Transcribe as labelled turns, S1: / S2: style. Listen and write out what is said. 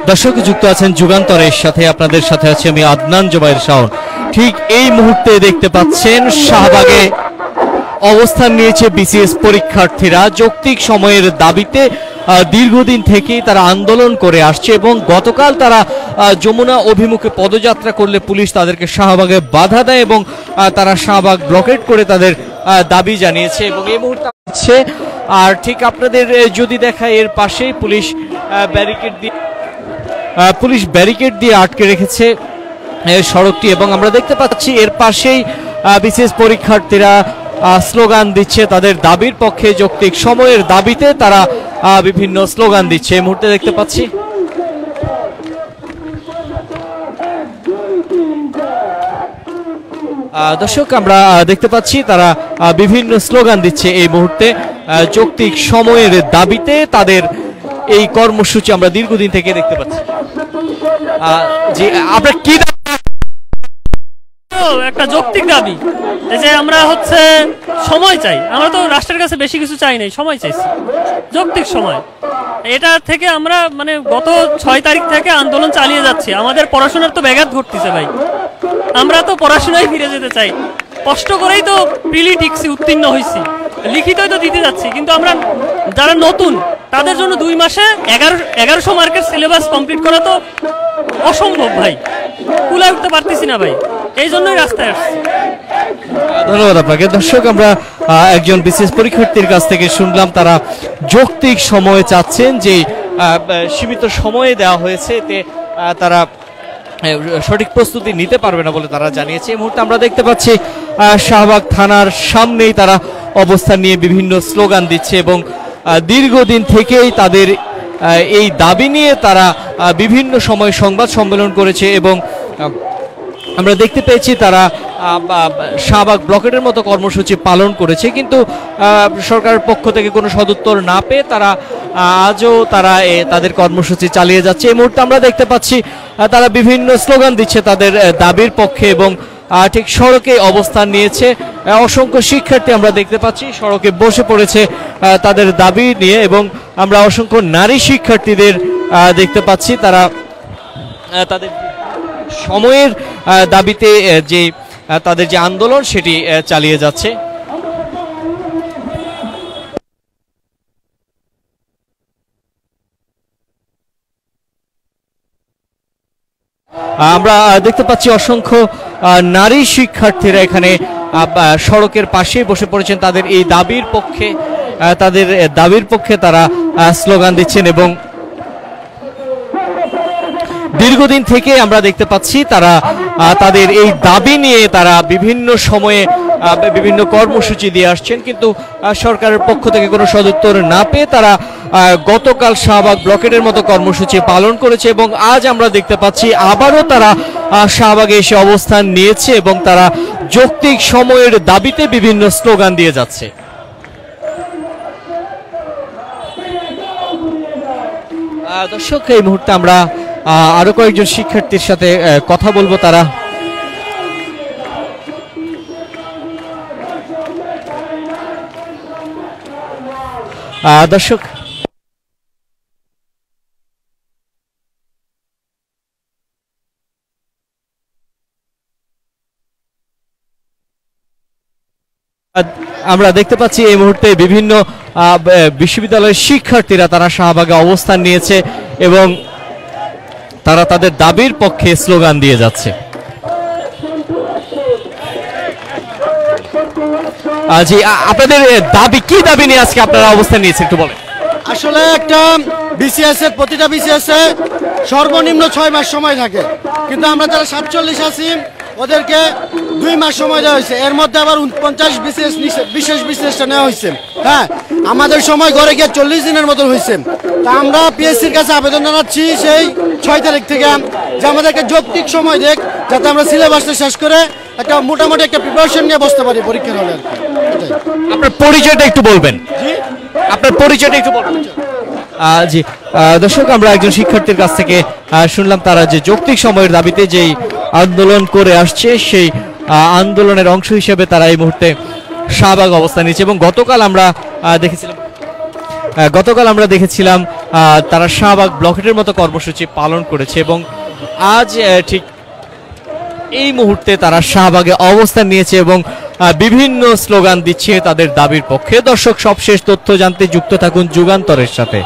S1: দর্শক যুক্ত আছেন যুগান্তরের সাথে, আপনাদের সাথে আছি আমি আদনান জুবাইর শাওন। ঠিক এই মুহূর্তে দেখতে পাচ্ছেন শাহবাগে অবস্থান নিয়েছে বিসিএস পরীক্ষার্থীরা। যৌক্তিক সময়ের দাবিতে দীর্ঘদিন থেকেই তারা আন্দোলন করে আসছে এবং গতকাল তারা যমুনা অভিমুখে পদযাত্রা করলে পুলিশ তাদেরকে শাহবাগে বাধা দেয় এবং তারা শাহবাগ ব্লকেট করে তাদের দাবি জানিয়েছে এবং এই মুহূর্তে আছে। আর ঠিক আপনাদের যদি দেখায়, এর পাশেই পুলিশ ব্যারিকেড দিয়ে আটকে রেখেছে সড়কটি এবং আমরা দেখতে পাচ্ছি এর পাশেই বিসিএস পরীক্ষার্থীরা স্লোগান দিচ্ছে তাদের দাবির পক্ষে। যৌক্তিক সময়ের দাবিতে তারা বিভিন্ন স্লোগান দিচ্ছে এই মুহূর্তে দেখতে পাচ্ছি। দর্শক আমরা দেখতে পাচ্ছি তারা বিভিন্ন স্লোগান দিচ্ছে এই মুহূর্তে যৌক্তিক সময়ের দাবিতে তাদের এই কর্মসূচি আমরা দীর্ঘদিন থেকে দেখতে পাচ্ছি। জি, আপনার কি
S2: একটা যৌক্তিক দাবি যে আমরা সময় চাই। আমরা তো রাষ্ট্রের কাছে বেশি কিছু চাই নাই, সময় চাইছি, যৌক্তিক সময়। এটা থেকে আমরা গত 6 তারিখ থেকে আন্দোলন চালিয়ে যাচ্ছি। আমাদের পড়াশোনার তো ব্যাঘাত ঘটতেছে ভাই, আমরা তো পড়াশোনায় ফিরে যেতে চাই। কষ্ট করেই তো প্রিলি টিকছি, উত্তীর্ণ হয়েছি, লিখিতই তো দিতে যাচ্ছি, কিন্তু আমরা যারা নতুন তাদের জন্য 2 মাসে 1100 মার্কের সিলেবাস কমপ্লিট করা তো অসম্ভব ভাই, কুলায় উঠতে পারতেছি না ভাই, এই জন্যই রাস্তায় আসছি।
S1: ধন্যবাদ আপনাকে। দর্শক আমরা একজন বিশেষ পরীক্ষার্থীর কাছ থেকে শুনলাম তারা যৌক্তিক সময় চাচ্ছেন, যে সীমিত সময়ে দেওয়া হয়েছে এতে তারা সঠিক প্রস্তুতি নিতে পারবে না বলে তারা জানিয়েছে। এই মুহূর্তে আমরা দেখতে পাচ্ছি শাহবাগ থানার সামনেই তারা অবস্থান নিয়ে বিভিন্ন স্লোগান দিচ্ছে এবং দীর্ঘদিন থেকেই তাদের এই দাবি নিয়ে তারা বিভিন্ন সময় সংবাদ সম্মেলন করেছে এবং আমরা দেখতে পেয়েছি তারা শাহবাগ ব্লকেটের মতো কর্মসূচি পালন করেছে, কিন্তু সরকারের পক্ষ থেকে কোনো সদুত্তর না পেয়ে তারা আজও তাদের কর্মসূচি চালিয়ে যাচ্ছে। এই মুহূর্তে আমরা দেখতে পাচ্ছি তারা বিভিন্ন স্লোগান দিচ্ছে তাদের দাবির পক্ষে এবং ঠিক সড়কে অবস্থান নিয়েছে অসংখ্য শিক্ষার্থী। আমরা দেখতে পাচ্ছি সড়কে বসে পড়েছে তাদের দাবি নিয়ে এবং আমরা অসংখ্য নারী শিক্ষার্থীদের দেখতে পাচ্ছি তারা তাদের সময়ের দাবিতে যে তাদের যে আন্দোলন সেটি চালিয়ে যাচ্ছে। আমরা দেখতে পাচ্ছি অসংখ্য নারী শিক্ষার্থীরা এখানে সড়কের পাশে বসে পড়েছেন তাদের এই দাবির পক্ষে তারা স্লোগান দিচ্ছেন এবং দীর্ঘদিন থেকে আমরা দেখতে পাচ্ছি তারা তাদের এই দাবি নিয়ে তারা বিভিন্ন সময়ে বিভিন্ন কর্মসূচি দিয়ে আসছেন, কিন্তু সরকারের পক্ষ থেকে কোনো সদুত্তর না পেয়ে তারা গতকাল শাহবাগ ব্লকেটের মতো কর্মসূচি পালন করেছে এবং আজ আমরা দেখতে পাচ্ছি আবারও তারা শাহবাগে এসে অবস্থান নিয়েছে এবং তারা যৌক্তিক সময়ের দাবিতে বিভিন্ন স্লোগান দিয়ে যাচ্ছে। দর্শক এই মুহূর্তে আমরা আরো কয়েকজন শিক্ষার্থীর সাথে কথা বলবো। তারা দর্শক আমরা দেখতে পাচ্ছি এই মুহূর্তে বিভিন্ন বিশ্ববিদ্যালয়ের শিক্ষার্থীরা তারা শাহবাগে অবস্থান নিয়েছে এবং তারা তাদের দাবির পক্ষে স্লোগান দিয়ে যাচ্ছে। জি, আপনাদের দাবি কি দাবি নিয়ে আজকে আপনারা অবস্থান নিয়েছেন একটু বলেন।
S3: আসলে একটা বিসিএস এর প্রতিটা বিসিএস এ সর্বনিম্ন 6 মাস সময় থাকে, কিন্তু আমরা যারা 47 আছি ওদেরকে 2 মাস সময় দেওয়া হয়েছে, এর মধ্যে আবার 49 বিশেষ বিসিএসটা নেওয়া হয়েছে। হ্যাঁ, আমাদের সময় ঘরে গিয়ে 40 দিনের মতো হয়েছে। তা আমরা পিএসসির কাছে আবেদন জানাচ্ছি সেই 6 তারিখ থেকে যে আমাদেরকে যৌক্তিক সময় দেখ, যাতে আমরা সিলেবাসটা শেষ করে একটা মোটামুটি একটা প্রিপারেশন নিয়ে বসতে পারি পরীক্ষার হলে।
S1: আপনার পরিচয়টা একটু বলবেন। আপনার পরিচয়টা একটু বলবেন। জি দর্শক, আমরা একজন শিক্ষার্থীর কাছ থেকে শুনলাম তারা যে যৌক্তিক সময়ের দাবিতে যেই আন্দোলন করে আসছে সেই আন্দোলনের অংশ হিসেবে তারা এই মুহূর্তে শাহবাগ অবস্থান নিচ্ছে এবং গতকাল আমরা দেখেছিলাম গতকাল আমরা দেখেছিলাম তারা শাহবাগ ব্লকেটের মতো কর্মসূচি পালন করেছে এবং আজ ঠিক এই মুহূর্তে তারা শাহবাগে অবস্থান নিয়েছে এবং বিভিন্ন স্লোগান দিচ্ছে তাদের দাবির পক্ষে। দর্শক, সবশেষ তথ্য জানতে যুক্ত থাকুন যুগান্তরের সাথে।